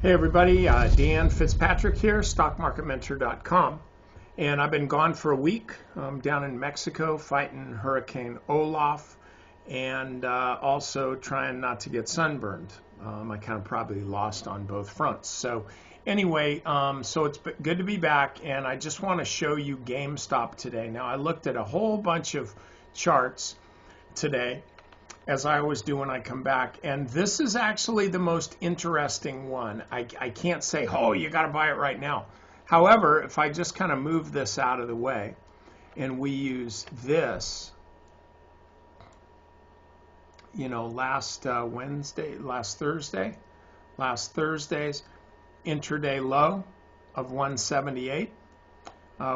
Hey everybody, Dan Fitzpatrick here, stockmarketmentor.com. And I've been gone for a week. I'm down in Mexico fighting Hurricane Olaf and also trying not to get sunburned. I kind of probably lost on both fronts. So anyway, so it's good to be back, and I just want to show you GameStop today. Now I looked at a whole bunch of charts today, as I always do when I come back, and this is actually the most interesting one. I can't say, oh, you got to buy it right now. However, if I just kind of move this out of the way and we use this, you know, last Thursday's intraday low of 178.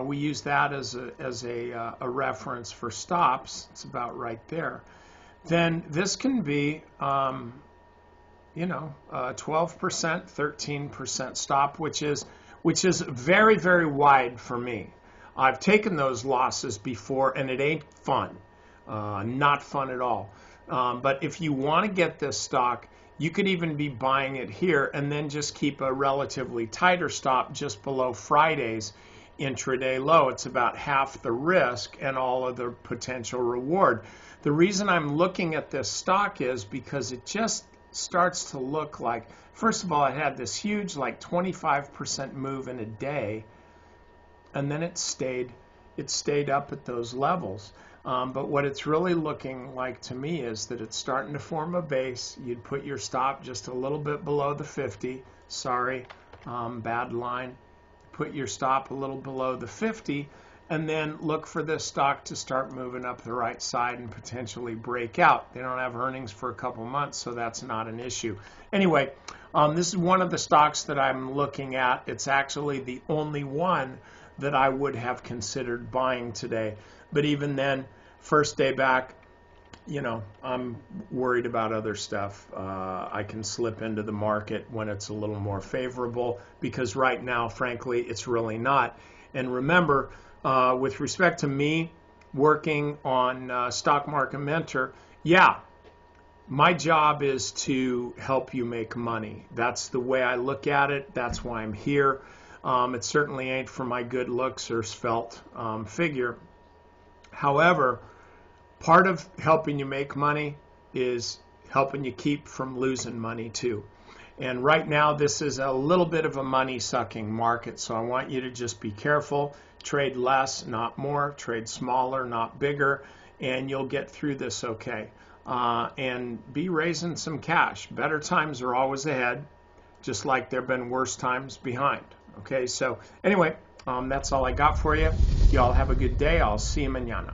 We use that as a reference for stops. It's about right there. Then this can be, 12%, 13% stop, which is very, very wide for me. I've taken those losses before, and it ain't fun, not fun at all. But if you want to get this stock, you could even be buying it here and then just keep a relatively tighter stop just below Friday's intraday low. It's about half the risk and all of the potential reward. The reason I'm looking at this stock is because it just starts to look like, first of all, it had this huge like 25% move in a day, and then it stayed up at those levels. But what it's really looking like to me is that it's starting to form a base. You'd put your stop just a little bit below the 50. Sorry, bad line. Put your stop a little below the 50, and then look for this stock to start moving up the right side and potentially break out. They don't have earnings for a couple months, so that's not an issue. Anyway, this is one of the stocks that I'm looking at. It's actually the only one that I would have considered buying today. But even then, first day back, you know, I'm worried about other stuff. I can slip into the market when it's a little more favorable, because right now, frankly, it's really not. And remember, with respect to me working on Stock Market Mentor, yeah, my job is to help you make money. That's the way I look at it. That's why I'm here. It certainly ain't for my good looks or svelte figure. However, part of helping you make money is helping you keep from losing money too. And right now, this is a little bit of a money-sucking market, so I want you to just be careful. Trade less, not more. Trade smaller, not bigger, and you'll get through this okay. And be raising some cash. Better times are always ahead, just like there have been worse times behind. Okay, so anyway, that's all I got for you. Y'all have a good day. I'll see you mañana.